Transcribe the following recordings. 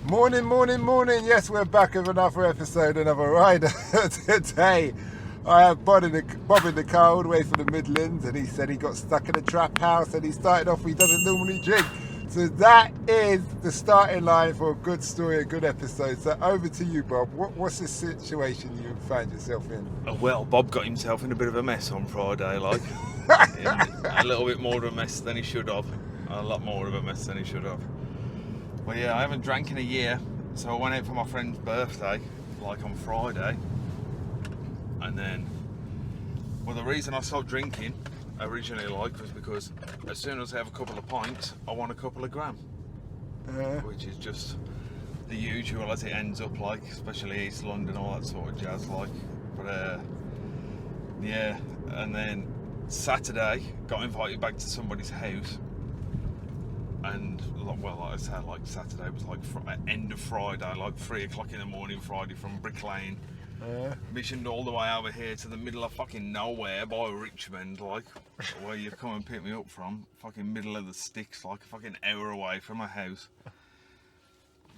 Morning, morning, morning. Yes, we're back with another episode, another rider. Today, I have Bob in the car all the way from the Midlands, and he said he got stuck in a trap house and he started off, he doesn't normally drink. So that is the starting line for a good story, a good episode. So over to you, Bob. What's the situation you find yourself in? Well, Bob got himself in a bit of a mess on Friday, like. A little bit more of a mess than he should have. A lot more of a mess than he should have. Well, yeah, I haven't drank in a year, so I went out for my friend's birthday, like on Friday. And then, well, the reason I stopped drinking originally, like, was because as soon as I have a couple of pints, I want a couple of gram. Which is just the usual as it ends up, like, especially East London, all that sort of jazz, like. But, yeah, and then Saturday, got invited back to somebody's house. And, well, like I said, like, Saturday was like end of Friday, like 3 o'clock in the morning Friday from Brick Lane. Missioned all the way over here to the middle of fucking nowhere by Richmond, like, where you come and pick me up from. Fucking middle of the sticks, like a fucking hour away from my house.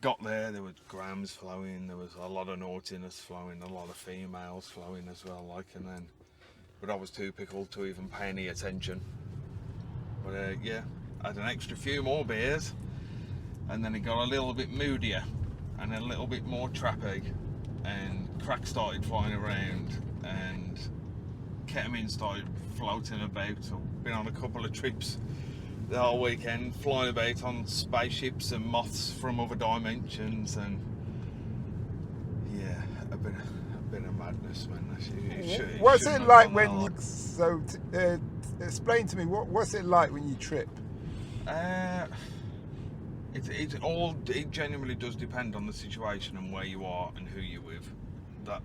Got there was grams flowing, there was a lot of naughtiness flowing, a lot of females flowing as well, like, and then, but I was too pickled to even pay any attention. But, yeah. Had an extra few more beers, and then it got a little bit moodier and a little bit more trappy, and crack started flying around and ketamine started floating about. I've been on a couple of trips the whole weekend, flying about on spaceships and moths from other dimensions, and yeah, a bit of madness, man. What's it like when you, explain to me, what's it like when you trip? It genuinely does depend on the situation and where you are and who you're with. That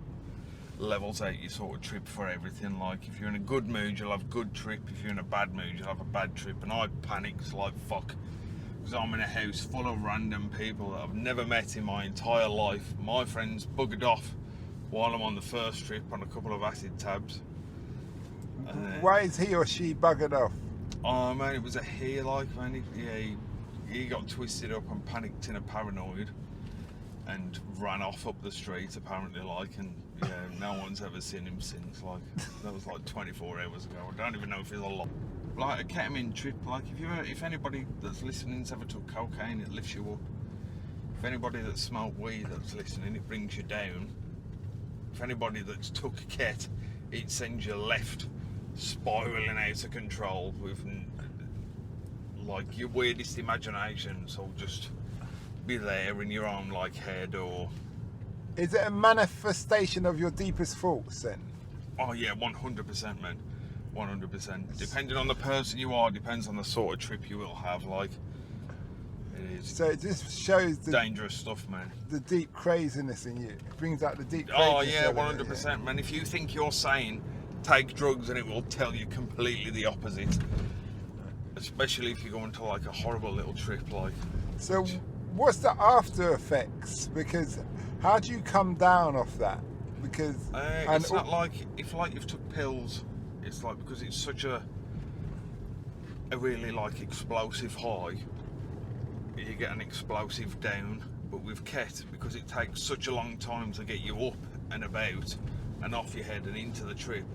levels out your sort of trip for everything. Like, if you're in a good mood, you'll have a good trip. If you're in a bad mood, you'll have a bad trip. And I panicked like fuck, because I'm in a house full of random people that I've never met in my entire life. My friends buggered off while I'm on the first trip on a couple of acid tabs. Why is he or she buggered off? Oh man, it was a he, like, man. He got twisted up and panicked in a paranoid and ran off up the street apparently, like, and yeah, no one's ever seen him since. Like, that was like 24 hours ago. I don't even know if he's alive. Like a ketamine trip, like, if anybody that's listening's ever took cocaine, it lifts you up. If anybody that's smoked weed that's listening, it brings you down. If anybody that's took ket, it sends you left, spiraling out of control with, like, your weirdest imaginations will just be there in your own, like, head. Or is it a manifestation of your deepest thoughts then? Oh yeah, 100%, man, 100%. Depending on the person you are, depends on the sort of trip you will have, like, it is. So it just shows the dangerous stuff, man. The deep craziness in you. It brings out the deep craziness. Oh yeah, 100%, man. If you think you're sane, take drugs and it will tell you completely the opposite. Especially if you go into like a horrible little trip, like. So what's the after effects? Because how do you come down off that? Because it's not like, if like you've took pills, it's like, because it's such a really like explosive high, you get an explosive down. But with ket, because it takes such a long time to get you up and about and off your head and into the trip,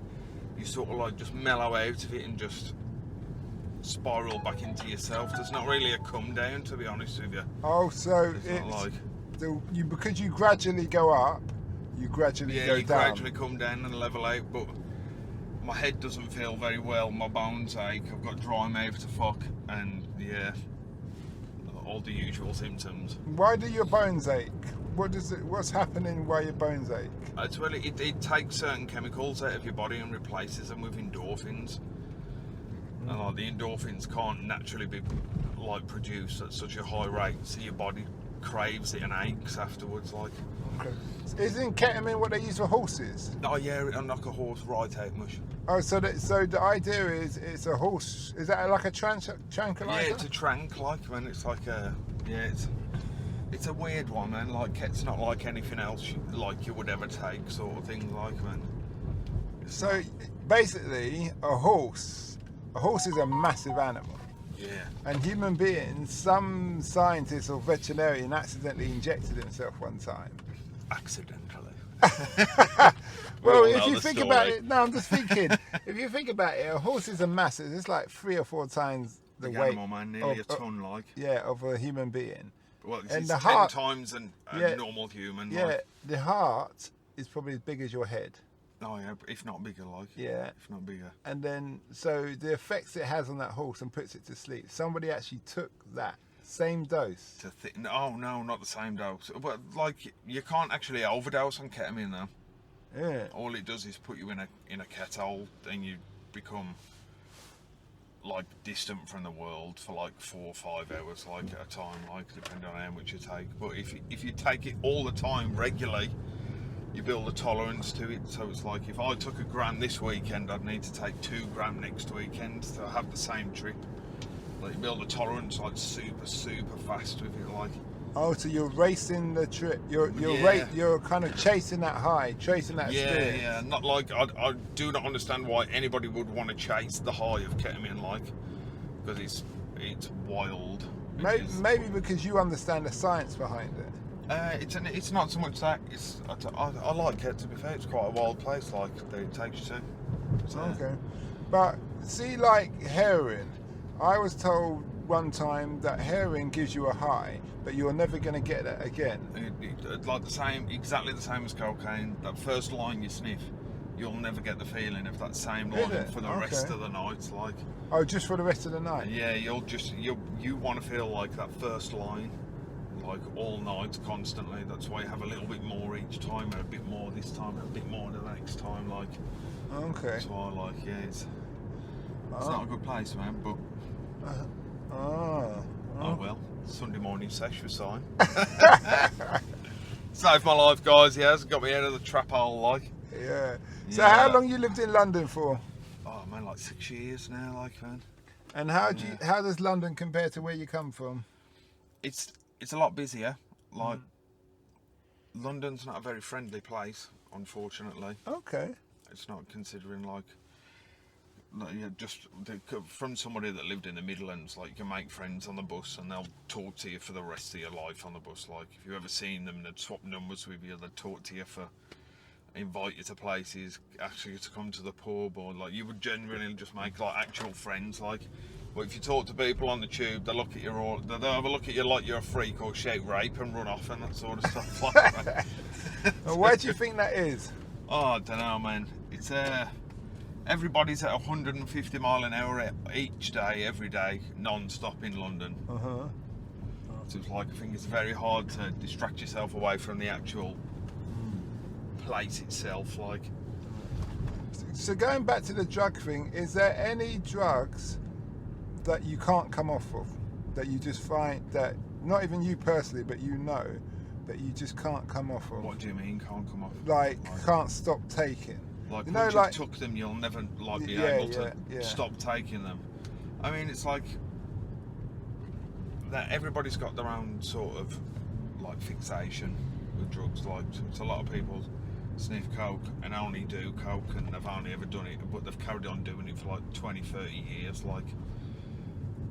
you sort of like just mellow out of it and just spiral back into yourself. There's not really a come down, to be honest with you. Oh, so it's like, because you gradually go up, you gradually go you down. gradually come down and level out. But my head doesn't feel very well, my bones ache, I've got dry mouth to fuck, and yeah, all the usual symptoms. Why do your bones ache? What's happening why your bones ache? It's well, it takes certain chemicals out of your body and replaces them with endorphins. And like, the endorphins can't naturally be like produced at such a high rate, so your body craves it and aches afterwards, like. Okay. Isn't ketamine what they use for horses? Oh yeah, it'll knock a horse right out mush. Oh, so the idea is it's a horse. Is that like a tranquilizer? Yeah, it's a trank, like, man. It's like a, yeah, it's a weird one, man. Like, it's not like anything else like you would ever take, sort of thing, like, man. So basically, a horse is a massive animal. Yeah. And human beings, some scientist or veterinarian accidentally injected himself one time. Accidentally. Well, all if know you the think story. about it, no, I'm just thinking, if you think about it, a horse is a massive, it's like 3 or 4 times the Big weight animal, man, nearly a ton, like. of a human being. Well, And it's the 10 heart, times a yeah, normal human, yeah, like. the heart is probably as big as your head. Oh, yeah, if not bigger, like. Yeah. If not bigger. And then, so the effects it has on that horse and puts it to sleep, somebody actually took that same dose. Oh, no, not the same dose. But, like, you can't actually overdose on ketamine, though. Yeah. All it does is put you in a kettle, and you become like distant from the world for like 4 or 5 hours, like at a time, like depending on how much you take. But if you take it all the time regularly, you build a tolerance to it. So it's like if I took 1 gram this weekend, I'd need to take 2 gram next weekend to have the same trip. Like you build a tolerance like super fast with it, like. Oh, so you're racing the trip. You're kind of chasing that high, chasing that experience. Yeah. Not like I do not understand why anybody would want to chase the high of ketamine, like, because it's wild. Maybe because you understand the science behind it. It's not so much that. I like it, to be fair. It's quite a wild place, like that it takes you to. So. Okay, but see, like heroin, I was told one time that heroin gives you a high, but you're never going to get that again. Like exactly the same as cocaine. That first line you sniff, you'll never get the feeling of that same line for the rest of the night. Like. Oh, just for the rest of the night. Yeah, you want to feel like that first line, like all night, constantly. That's why you have a little bit more each time, and a bit more this time, and a bit more the next time. Like. Okay. That's why I like. Yeah, it's not a good place, man, but. Oh well, Sunday morning sesh was fine. Saved my life, guys. Yeah, it's got me out of the trap hole, like. Yeah. So how long you lived in London for? Oh man, like 6 years now, like, man. And how does London compare to where you come from? It's a lot busier. Like, London's not a very friendly place, unfortunately. Okay. It's not, considering like just from somebody that lived in the Midlands, like you can make friends on the bus and they'll talk to you for the rest of your life on the bus. Like if you ever seen them, they'd swap numbers with you, they'd talk to you invite you to places, ask you to come to the pub, or like you would genuinely just make like actual friends. Like, but if you talk to people on the tube, they'll look at you they'll have a look at you like you're a freak, or shout rape and run off and that sort of stuff. Like, Why do you think that is? Oh, I don't know, man. It's everybody's at 150 mile an hour each day, every day, non-stop in London. So it's like, I think it's very hard to distract yourself away from the actual place itself. Like. So going back to the drug thing, is there any drugs that you can't come off of, that you just find that, not even you personally, but you know, that you just can't come off of? What do you mean can't come off? Like can't stop taking? Like, you once know, you've took them, you'll never be able to stop taking them. I mean, it's like that. Everybody's got their own sort of like fixation with drugs. Like, it's a lot of people sniff coke and only do coke, and they've only ever done it, but they've carried on doing it for like 20, 30 years. Like,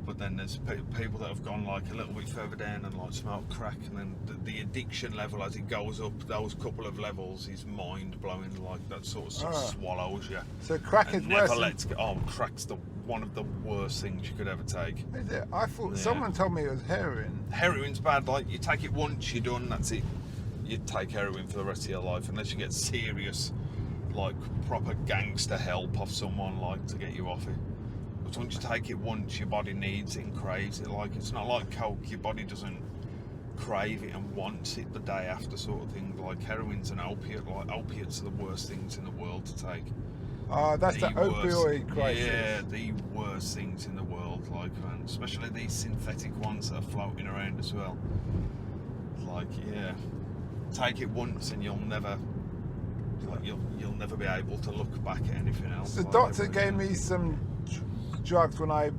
but then there's people that have gone like a little bit further down and like smoke crack, and then the addiction level as it goes up, those couple of levels is mind blowing. Like that sort of stuff swallows you. So crack is worse. Crack's one of the worst things you could ever take. Is it? I thought someone told me it was heroin. Heroin's bad. Like you take it once, you're done. That's it. You take heroin for the rest of your life unless you get serious, like proper gangster help off someone like to get you off it. But once you take it once, your body needs it and craves it. Like, it's not like coke, your body doesn't crave it and wants it the day after, sort of thing. Like heroin's an opiate. Like opiates are the worst things in the world to take. That's the opioid crisis. Yeah, the worst things in the world. Like, man, especially these synthetic ones that are floating around as well. Like, yeah, take it once and you'll never be able to look back at anything else. The doctor gave me some drugs when I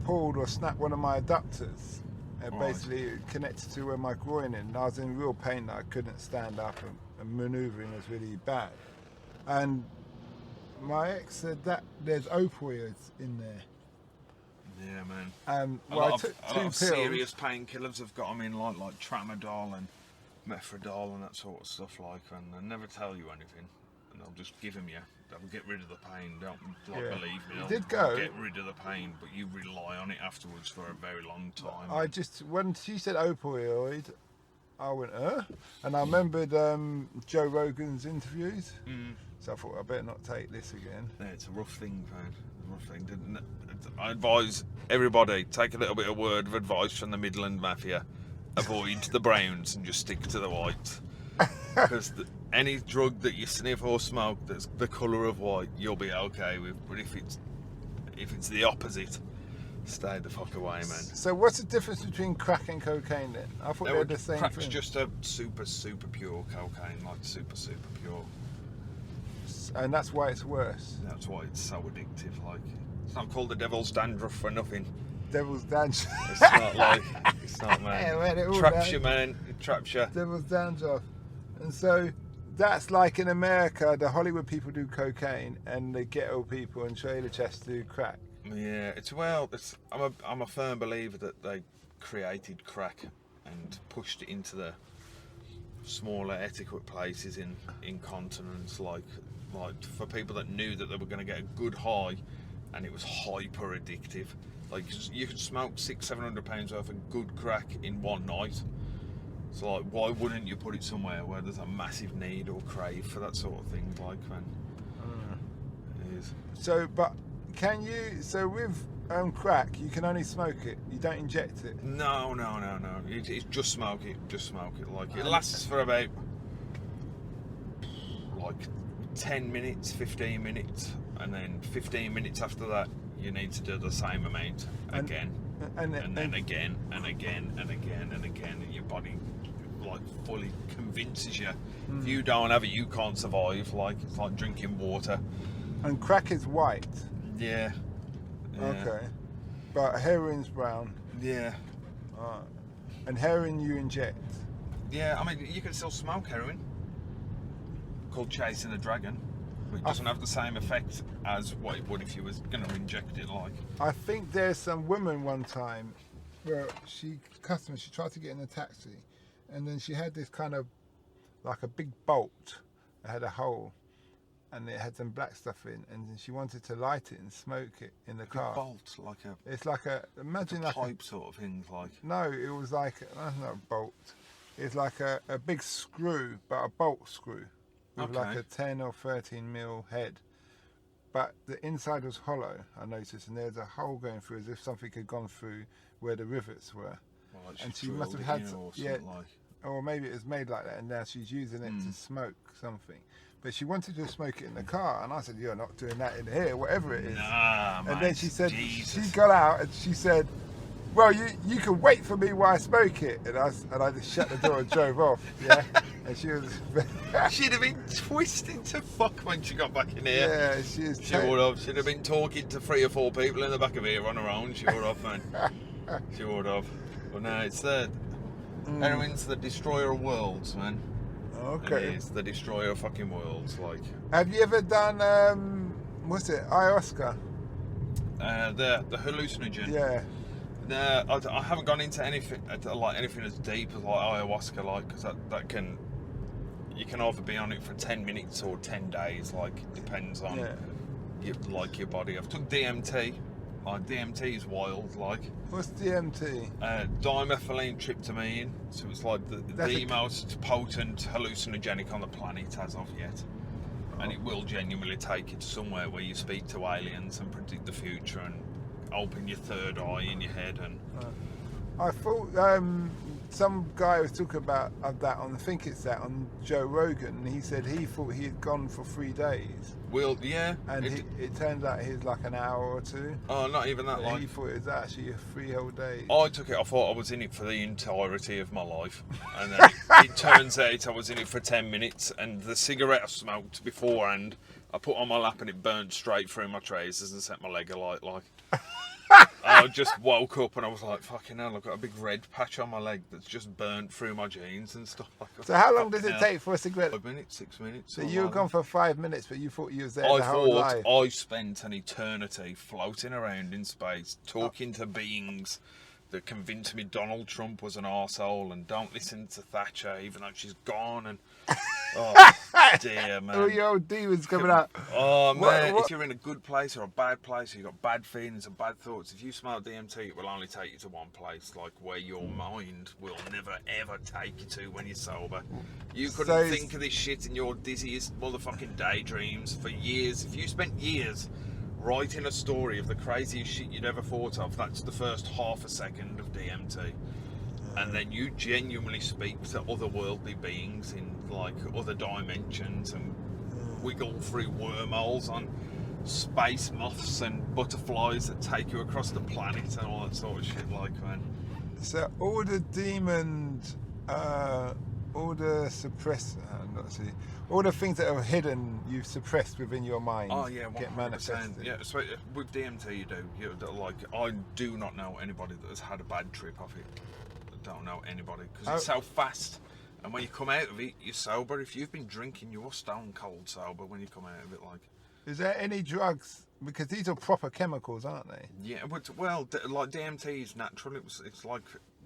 pulled or snapped one of my adductors. Basically connected to where my groin is. And I was in real pain that I couldn't stand up, and manoeuvring was really bad. And my ex said that there's opioids in there. Yeah, man. A lot I of, took a 2 lot of pills. serious painkillers have got them in, like tramadol and methadol and that sort of stuff, like, and they never tell you anything, and they'll just give them you. They'll get rid of the pain. Don't believe me. It They'll did go. get rid of the pain, but you rely on it afterwards for a very long time. When she said opioid, I went, and I remembered Joe Rogan's interviews. So I thought I better not take this again. Yeah, it's a rough thing, man. A rough thing. I advise everybody, take a little bit of word of advice from the Midland Mafia. Avoid the browns and just stick to the whites. Because any drug that you sniff or smoke that's the colour of white, you'll be okay with. But if it's the opposite, stay the fuck away, man. So what's the difference between crack and cocaine then? I thought they're the same crack's thing. just a super pure cocaine, like super pure. And that's why it's worse. That's why it's so addictive. Like, it's not called the devil's dandruff for nothing. Devil's dandruff. It's not like, it's not, man. Yeah, man, it all Traps does. you, man. It traps you. Devil's dandruff. And so that's like in America, the Hollywood people do cocaine and the ghetto people and trailer chests do crack. Yeah, I'm a firm believer that they created crack and pushed it into the smaller etiquette places in continents, like for people that knew that they were going to get a good high, and it was hyper addictive. Like, you could smoke 600-700 pounds worth of good crack in one night. So like, why wouldn't you put it somewhere where there's a massive need or crave for that sort of thing? Like, man, it is. So, but can you? So with crack, you can only smoke it. You don't inject it. No. It's just smoke it. Just smoke it. Like, it lasts for about like 10 minutes, 15 minutes, and then 15 minutes after that, you need to do the same amount again, and then again, and again, and again, and again, and your body like fully convinces you if you don't have it, you can't survive. Like, it's like drinking water. And crack is white. Yeah. Okay. But heroin's brown. Yeah. Alright. And heroin you inject. Yeah, I mean, you can still smoke heroin. Called chasing a dragon. It doesn't have the same effect as what it would if you was going to inject it, like. I think there's some woman one time where she tried to get in a taxi, and then she had this kind of like a big bolt that had a hole, and it had some black stuff in, and then she wanted to light it and smoke it in the car. A bolt, like a. It's like imagine like pipe sort of thing, like. No, it was like that's not a bolt. It's like a big screw, but a bolt screw with like a 10 or 13 mil head. But the inside was hollow, I noticed, and there's a hole going through as if something had gone through where the rivets were. Well, like, and she must have had like. Or maybe it was made like that, and now she's using it to smoke something. But she wanted to smoke it in the car, and I said, "You're not doing that in here, whatever it is." Nah, and then she said, she got out and she said, "Well, you can wait for me while I smoke it." And I just shut the door and drove off. Yeah, and she was. She'd have been twisting to fuck when she got back in here. Yeah, she was. She would have. She'd have been talking to 3 or 4 people in the back of here on her own. She would have, man. She would have. But no, it's the heroin's the destroyer of worlds, man. Okay. It's the destroyer of fucking worlds, like. Have you ever done what's it, ayahuasca? The hallucinogen. Yeah. No, I haven't gone into anything as deep as like ayahuasca, like, because that can, you can either be on it for 10 minutes or 10 days, like, it depends on your body. I've took DMT. Like, DMT is wild, like. What's DMT? Dimethylene tryptamine. So it's like the most potent hallucinogenic on the planet as of yet. And it will genuinely take you to somewhere where you speak to aliens and predict the future and open your third eye in your head. And I thought some guy was talking about that on, I think it's that on Joe Rogan, and he said he thought he had gone for 3 days. Well, yeah. And it turns out he's like an hour or 2. Oh, not even that long. He thought it was actually 3 whole days. I took it, I thought I was in it for the entirety of my life. And then it turns out I was in it for 10 minutes, and the cigarette I smoked beforehand, I put on my lap and it burned straight through my traces and set my leg alight, like. I just woke up and I was like, fucking hell, I've got a big red patch on my leg that's just burnt through my jeans and stuff like that. So how long does it take for a cigarette? 5 minutes, 6 minutes. So you were gone for 5 minutes, but you thought you was there the whole life. I spent an eternity floating around in space, talking to beings that convinced me Donald Trump was an arsehole and don't listen to Thatcher even though she's gone and oh dear man. All your old demons coming out. Oh man, What? if you're in a good place or a bad place or you've got bad feelings and bad thoughts, if you smoke DMT it will only take you to one place, like where your mind will never ever take you to when you're sober. You couldn't think of this shit in your dizziest motherfucking daydreams for years. If you spent years writing a story of the craziest shit you'd ever thought of, that's the first half a second of DMT. And then you genuinely speak to otherworldly beings in like other dimensions and wiggle through wormholes on space moths and butterflies that take you across the planet and all that sort of shit, like, man. So all the demons, all the suppressed, all the things that are hidden, you've suppressed within your mind. Oh yeah, 100%. Get manifested. Yeah, so with DMT you do. Like, I do not know anybody that has had a bad trip off it. I don't know anybody because it's so fast. And when you come out of it, you're sober. If you've been drinking, you're stone cold sober when you come out of it. Like, is there any drugs? Because these are proper chemicals, aren't they? Yeah, but well, like DMT is natural. It's like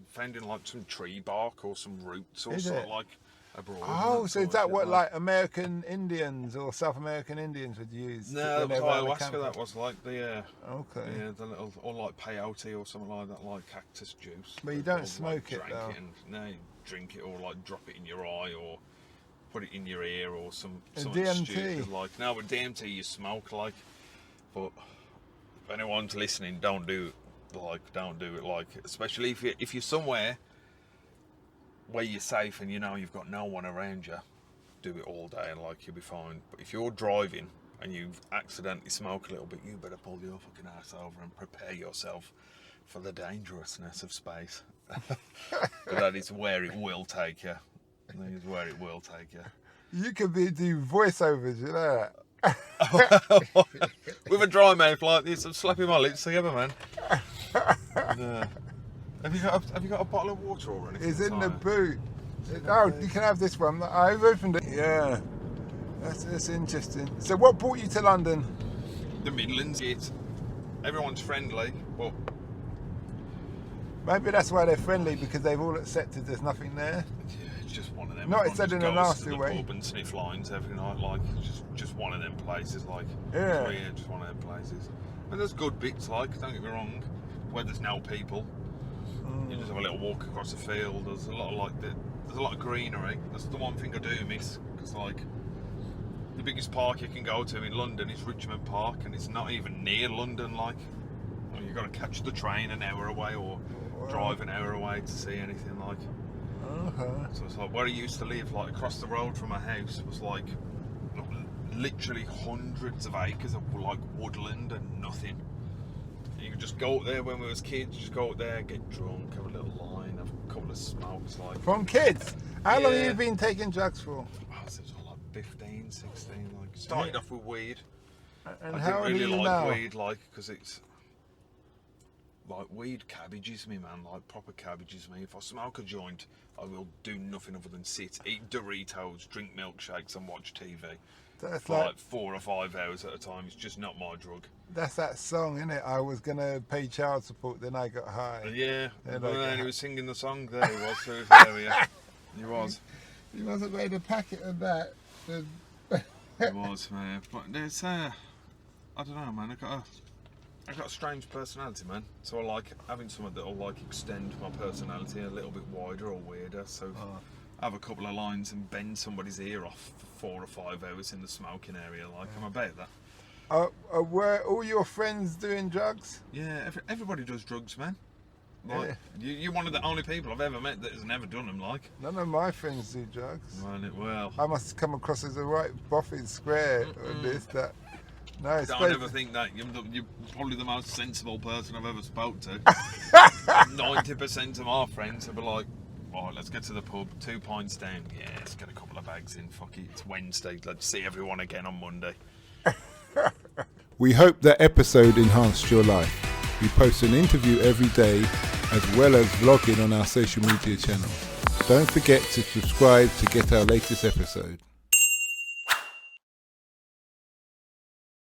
found in like some tree bark or some roots or sort of like abroad. Oh, so is that what like American Indians or South American Indians would use? No, ayahuasca. That was like the okay. Yeah, the little, or like peyote or something like that, like cactus juice. But you don't smoke it though. No, you drink it or like drop it in your eye or put it in your ear or something DMT. stupid like. No, with DMT you smoke like. But if anyone's listening, don't do it like, especially if you're somewhere where you're safe and you know you've got no one around you, do it all day and like you'll be fine. But if you're driving and you've accidentally smoked a little bit, you better pull your fucking ass over and prepare yourself for the dangerousness of space. That is where it will take you. That is where it will take you. You could do voiceovers, you know that? With a dry mouth like this, I'm slapping my lips together, man. Have you got a bottle of water or anything? It's in the boot. Oh, you can have this one. I've opened it. Yeah, that's interesting. So, what brought you to London? The Midlands. Everyone's friendly, but maybe that's why they're friendly, because they've all accepted there's nothing there. Yeah, it's just one of them. Not said in a nasty way. Goes to the pub and sniff lines every night, like just one of them places, like yeah, just one of them places. But there's good bits, like, don't get me wrong, where there's no people. You just have a little walk across the field. There's a lot of there's a lot of greenery. That's the one thing I do miss, because like the biggest park you can go to in London is Richmond Park, and it's not even near London. Like, you've got to catch the train an hour away or drive an hour away to see anything. Like, so it's like where I used to live, like across the road from my house, was like literally hundreds of acres of like woodland and nothing. You could just go up there when we was kids, just go up there, get drunk, have a little line, have a couple of smokes. Like, from kids? How long have you been taking drugs for? Oh, since I was like 15, 16. Like, started off with weed. And I how didn't really are you like now? weed, like, because it's like weed cabbages me, man. Like, proper cabbages me. If I smoke a joint, I will do nothing other than sit, eat Doritos, drink milkshakes, and watch TV. That's for like 4 or 5 hours at a time. It's just not my drug. That's that song, isn't it? I was gonna pay child support, then I got high. Yeah, and he was singing the song there. He was through his area. He was. He wasn't made a packet of that. He was, man. But there's, I don't know, man. I got a strange personality, man. So I like having someone that'll like extend my personality a little bit wider or weirder. So I have a couple of lines and bend somebody's ear off for 4 or 5 hours in the smoking area. Like, I'm about that. Were all your friends doing drugs? Yeah, everybody does drugs, man. Like, you're one of the only people I've ever met that has never done them. Like, none of my friends do drugs. Well, I must come across as a right boffin square or this, that. No, don't ever think that. You're probably the most sensible person I've ever spoke to. 90% of our friends will be like, right, let's get to the pub, 2 pints down. Yeah, let's get a couple of bags in. Fuck it, it's Wednesday. Let's see everyone again on Monday. We hope that episode enhanced your life. We post an interview every day as well as vlogging on our social media channels. Don't forget to subscribe to get our latest episode.